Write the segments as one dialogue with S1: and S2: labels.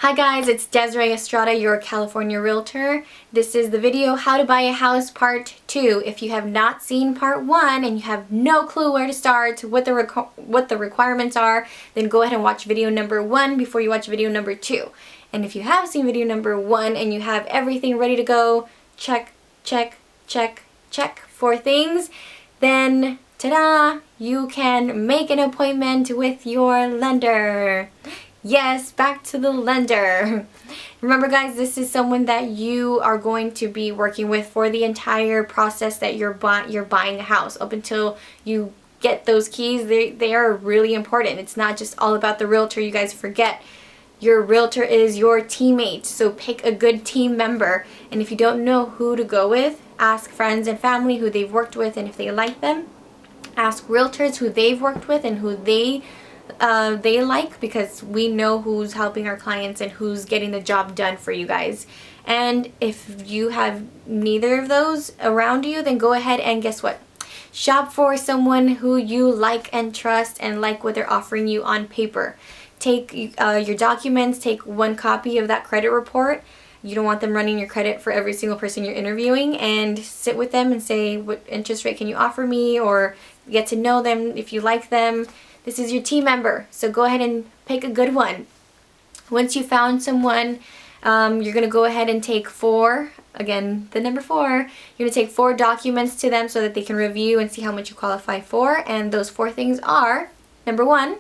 S1: Hi guys, it's Desiree Estrada, your California realtor. This is the video How to Buy a House Part 2. If you have not seen Part 1 and you have no clue where to start, what the requirements are, then go ahead and watch video number 1 before you watch video number 2. And if you have seen video number 1 and you have everything ready to go, check for things, then ta-da! You can make an appointment with your lender. Yes, back to the lender. Remember guys, this is someone that you are going to be working with for the entire process that you're buying a house. Up until you get those keys, they are really important. It's not just all about the realtor. You guys forget, your realtor is your teammate. So pick a good team member. And if you don't know who to go with, ask friends and family who they've worked with, and if they like them, ask realtors who they've worked with and who they like, because we know who's helping our clients and who's getting the job done for you guys. And if you have neither of those around you, then go ahead and guess what? Shop for someone who you like and trust and like what they're offering you on paper. Take your documents, take one copy of that credit report. You don't want them running your credit for every single person you're interviewing, and sit with them and say, what interest rate can you offer me, or get to know them if you like them. This is your team member, so go ahead and pick a good one. Once you found someone, you're going to go ahead and take 4, again, the number 4, you're going to take 4 documents to them so that they can review and see how much you qualify for. And those 4 things are, number 1,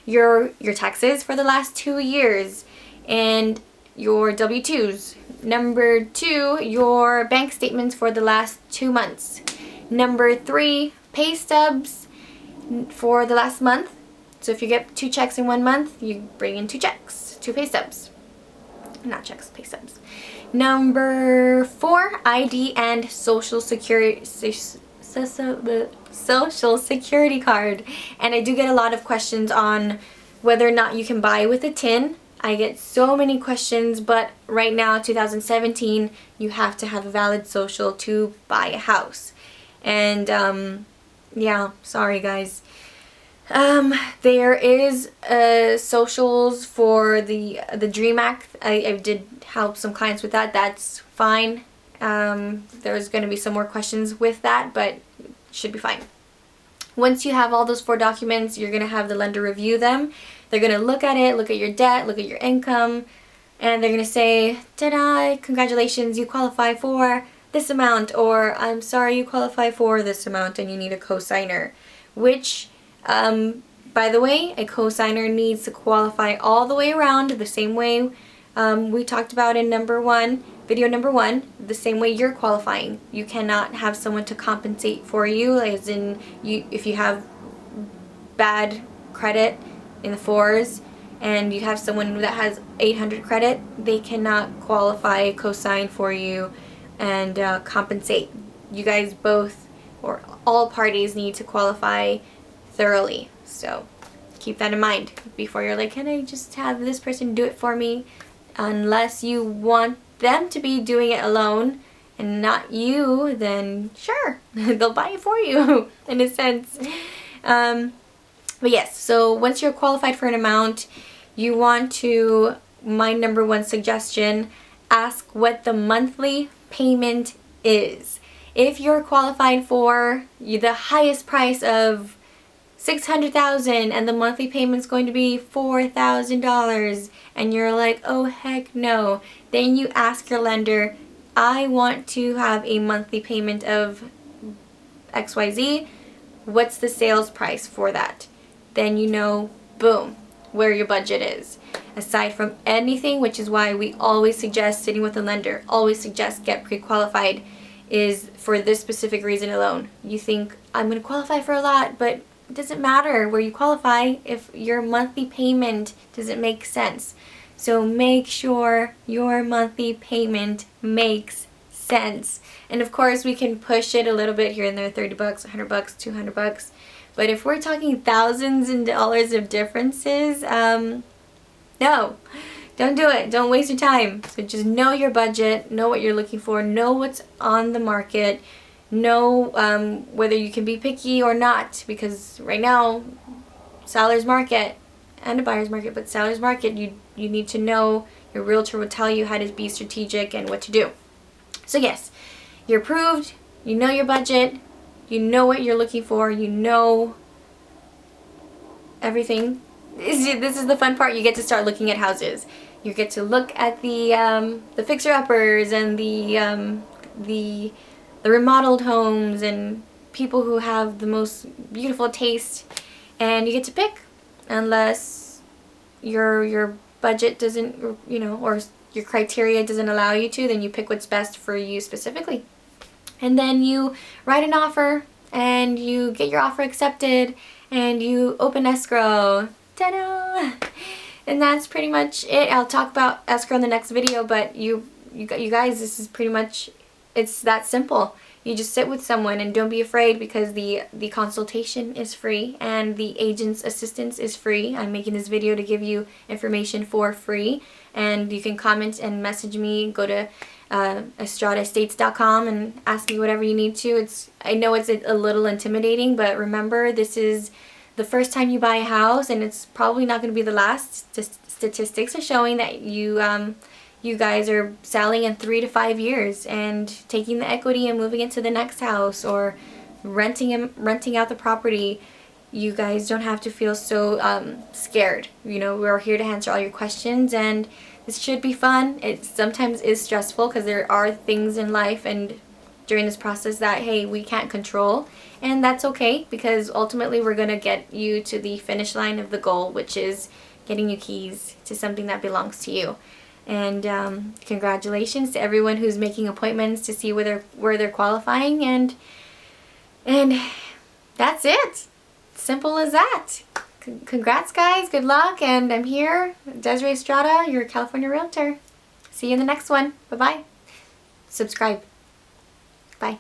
S1: your taxes for the last 2 years and your W-2s. Number 2, your bank statements for the last 2 months. Number 3, pay stubs for the last month. So if you get 2 checks in 1 month, you bring in 2 checks, 2 pay stubs. Not checks, pay stubs. Number 4, ID and social security card. And I do get a lot of questions on whether or not you can buy with a TIN. I get so many questions, but right now, 2017, you have to have a valid social to buy a house. And yeah, sorry guys. There is socials for the DREAM Act. I did help some clients with that. That's fine. There's going to be some more questions with that, but it should be fine. Once you have all those 4 documents, you're going to have the lender review them. They're going to look at it, look at your debt, look at your income, and they're going to say, ta-da, congratulations, you qualify for this amount, or I'm sorry, you qualify for this amount and you need a cosigner. Which, by the way, a cosigner needs to qualify all the way around the same way we talked about in video number 1, the same way you're qualifying. You cannot have someone to compensate for you, as in if you have bad credit in the 4s and you have someone that has 800 credit, they cannot qualify, cosign for you and compensate. You guys both, or all parties, need to qualify thoroughly. So keep that in mind before you're like, can I just have this person do it for me? Unless you want them to be doing it alone and not you, then sure, they'll buy it for you in a sense. But yes, so once you're qualified for an amount, you want to, my number 1 suggestion, ask what the monthly payment is. If you're qualified for the highest price of $600,000 and the monthly payment's going to be $4,000 and you're like, oh heck no, then you ask your lender, I want to have a monthly payment of XYZ. What's the sales price for that? Then you know, boom, where your budget is. Aside from anything, which is why we always suggest sitting with a lender, always suggest get pre-qualified, is for this specific reason alone. You think, I'm going to qualify for a lot, but it doesn't matter where you qualify if your monthly payment doesn't make sense. So make sure your monthly payment makes sense. And of course, we can push it a little bit here and there, $30, $100, $200. But if we're talking thousands of dollars of differences, no, don't do it. Don't waste your time. So just know your budget, know what you're looking for, know what's on the market, know whether you can be picky or not, because right now, seller's market, and a buyer's market, but seller's market, you need to know, your realtor will tell you how to be strategic and what to do. So yes, you're approved, you know your budget, you know what you're looking for, you know everything. This is the fun part. You get to start looking at houses. You get to look at the fixer-uppers and the remodeled homes and people who have the most beautiful taste, and you get to pick, unless your budget doesn't, you know, or your criteria doesn't allow you to, then you pick what's best for you specifically. And then you write an offer and you get your offer accepted and you open escrow. Ta-da! And that's pretty much it. I'll talk about escrow in the next video, but you guys, this is pretty much, it's that simple. You just sit with someone and don't be afraid, because the consultation is free and the agent's assistance is free. I'm making this video to give you information for free, and you can comment and message me. Go to estradaestates.com and ask me whatever you need to. I know it's a little intimidating, but remember, this is the first time you buy a house, and it's probably not going to be the last. Statistics are showing that you guys are selling in 3 to 5 years and taking the equity and moving into the next house, or renting out the property. You guys don't have to feel so scared. You know, we're here to answer all your questions, and this should be fun. It sometimes is stressful because there are things in life and during this process that, hey, we can't control, and that's okay, because ultimately we're going to get you to the finish line of the goal, which is getting you keys to something that belongs to you. And congratulations to everyone who's making appointments to see where they're qualifying, and that's it. Simple as that. Congrats, guys. Good luck. And I'm here, Desiree Estrada, your California realtor. See you in the next one. Bye-bye. Subscribe. Bye.